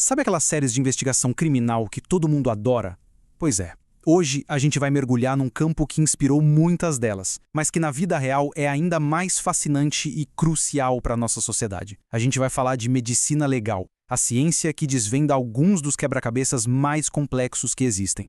Sabe aquelas séries de investigação criminal que todo mundo adora? Pois é. Hoje a gente vai mergulhar num campo que inspirou muitas delas, mas que na vida real é ainda mais fascinante e crucial para a nossa sociedade. A gente vai falar de medicina legal, a ciência que desvenda alguns dos quebra-cabeças mais complexos que existem.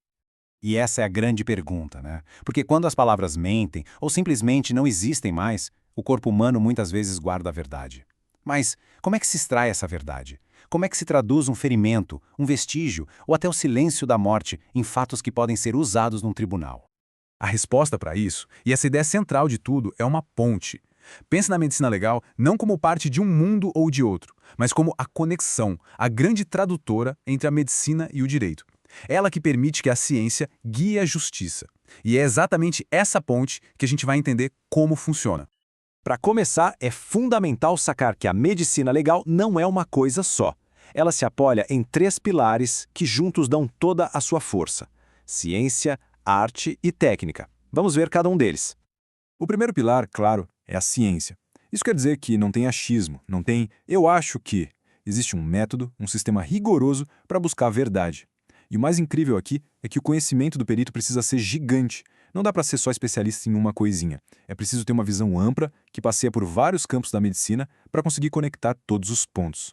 E essa é a grande pergunta, né? Porque quando as palavras mentem ou simplesmente não existem mais, o corpo humano muitas vezes guarda a verdade. Mas como é que se extrai essa verdade? Como é que se traduz um ferimento, um vestígio ou até o silêncio da morte em fatos que podem ser usados num tribunal? A resposta para isso, e essa ideia central de tudo, é uma ponte. Pense na medicina legal não como parte de um mundo ou de outro, mas como a conexão, a grande tradutora entre a medicina e o direito. Ela que permite que a ciência guie a justiça. E é exatamente essa ponte que a gente vai entender como funciona. Para começar, é fundamental sacar que a medicina legal não é uma coisa só. Ela se apoia em 3 pilares que juntos dão toda a sua força: ciência, arte e técnica. Vamos ver cada um deles. O primeiro pilar, claro, é a ciência. Isso quer dizer que não tem achismo, não tem "eu acho que". Existe um método, um sistema rigoroso para buscar a verdade. E o mais incrível aqui é que o conhecimento do perito precisa ser gigante. Não dá para ser só especialista em uma coisinha. É preciso ter uma visão ampla que passeia por vários campos da medicina para conseguir conectar todos os pontos.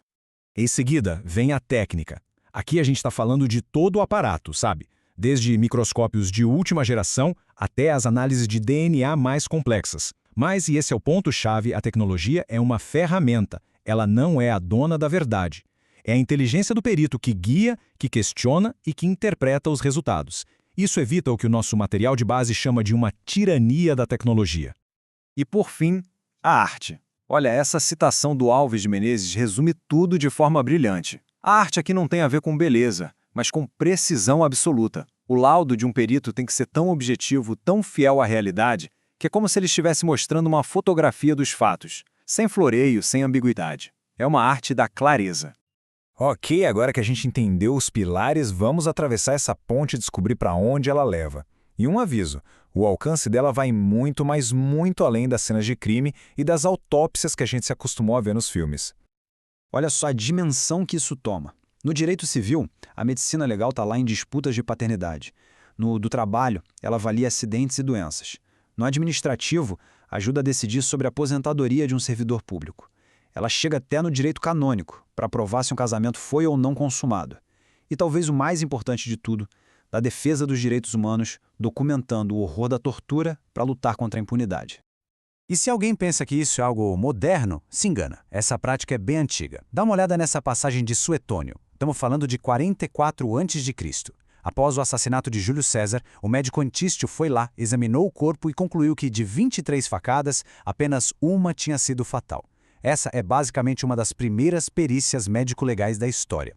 Em seguida, vem a técnica. Aqui a gente está falando de todo o aparato, sabe? Desde microscópios de última geração até as análises de DNA mais complexas. Mas, e esse é o ponto-chave, a tecnologia é uma ferramenta. Ela não é a dona da verdade. É a inteligência do perito que guia, que questiona e que interpreta os resultados. Isso evita o que o nosso material de base chama de uma tirania da tecnologia. E por fim, a arte. Olha, essa citação do Alves de Menezes resume tudo de forma brilhante. A arte aqui não tem a ver com beleza, mas com precisão absoluta. O laudo de um perito tem que ser tão objetivo, tão fiel à realidade, que é como se ele estivesse mostrando uma fotografia dos fatos, sem floreio, sem ambiguidade. É uma arte da clareza. Ok, agora que a gente entendeu os pilares, vamos atravessar essa ponte e descobrir para onde ela leva. E um aviso, o alcance dela vai muito, mas muito além das cenas de crime e das autópsias que a gente se acostumou a ver nos filmes. Olha só a dimensão que isso toma. No direito civil, a medicina legal está lá em disputas de paternidade. No do trabalho, ela avalia acidentes e doenças. No administrativo, ajuda a decidir sobre a aposentadoria de um servidor público. Ela chega até no direito canônico, para provar se um casamento foi ou não consumado. E talvez o mais importante de tudo, da defesa dos direitos humanos, documentando o horror da tortura para lutar contra a impunidade. E se alguém pensa que isso é algo moderno, se engana. Essa prática é bem antiga. Dá uma olhada nessa passagem de Suetônio. Estamos falando de 44 a.C. Após o assassinato de Júlio César, o médico Antístio foi lá, examinou o corpo e concluiu que de 23 facadas, apenas uma tinha sido fatal. Essa é basicamente uma das primeiras perícias médico-legais da história.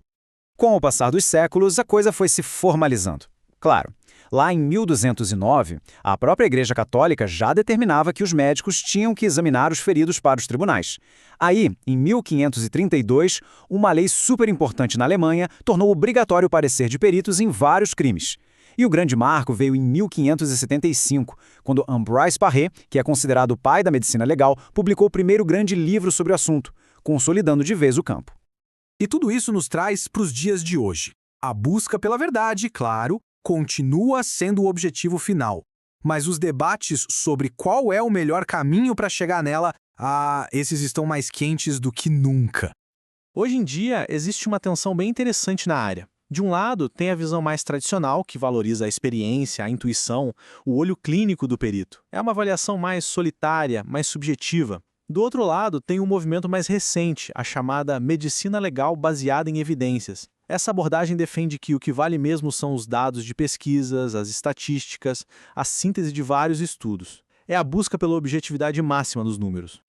Com o passar dos séculos, a coisa foi se formalizando. Claro, lá em 1209, a própria Igreja Católica já determinava que os médicos tinham que examinar os feridos para os tribunais. Aí, em 1532, uma lei super importante na Alemanha tornou obrigatório o parecer de peritos em vários crimes. E o grande marco veio em 1575, quando Ambroise Paré, que é considerado o pai da medicina legal, publicou o primeiro grande livro sobre o assunto, consolidando de vez o campo. E tudo isso nos traz para os dias de hoje. A busca pela verdade, claro, continua sendo o objetivo final. Mas os debates sobre qual é o melhor caminho para chegar nela, esses estão mais quentes do que nunca. Hoje em dia, existe uma tensão bem interessante na área. De um lado, tem a visão mais tradicional, que valoriza a experiência, a intuição, o olho clínico do perito. É uma avaliação mais solitária, mais subjetiva. Do outro lado, tem um movimento mais recente, a chamada medicina legal baseada em evidências. Essa abordagem defende que o que vale mesmo são os dados de pesquisas, as estatísticas, a síntese de vários estudos. É a busca pela objetividade máxima dos números.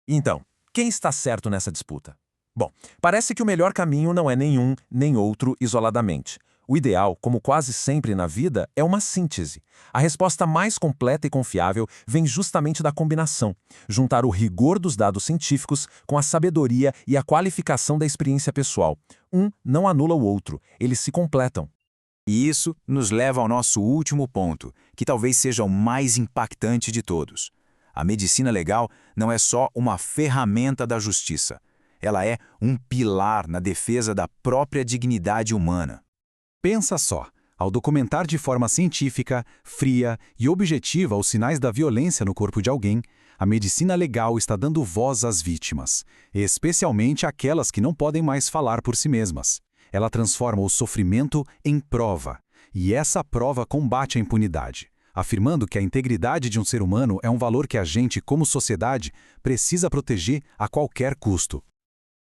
Então, quem está certo nessa disputa? Bom, parece que o melhor caminho não é nenhum nem outro isoladamente. O ideal, como quase sempre na vida, é uma síntese. A resposta mais completa e confiável vem justamente da combinação, juntar o rigor dos dados científicos com a sabedoria e a qualificação da experiência pessoal. Um não anula o outro, eles se completam. E isso nos leva ao nosso último ponto, que talvez seja o mais impactante de todos. A medicina legal não é só uma ferramenta da justiça. Ela é um pilar na defesa da própria dignidade humana. Pensa só, ao documentar de forma científica, fria e objetiva os sinais da violência no corpo de alguém, a medicina legal está dando voz às vítimas, especialmente aquelas que não podem mais falar por si mesmas. Ela transforma o sofrimento em prova, e essa prova combate a impunidade, afirmando que a integridade de um ser humano é um valor que a gente, como sociedade, precisa proteger a qualquer custo.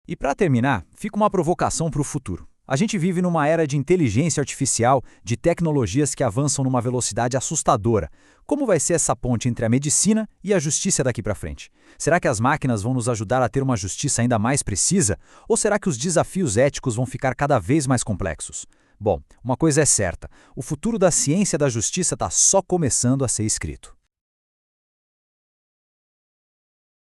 E para terminar, fica uma provocação para o futuro. A gente vive numa era de inteligência artificial, de tecnologias que avançam numa velocidade assustadora. Como vai ser essa ponte entre a medicina e a justiça daqui para frente? Será que as máquinas vão nos ajudar a ter uma justiça ainda mais precisa? Ou será que os desafios éticos vão ficar cada vez mais complexos? Bom, uma coisa é certa, o futuro da ciência e da justiça está só começando a ser escrito.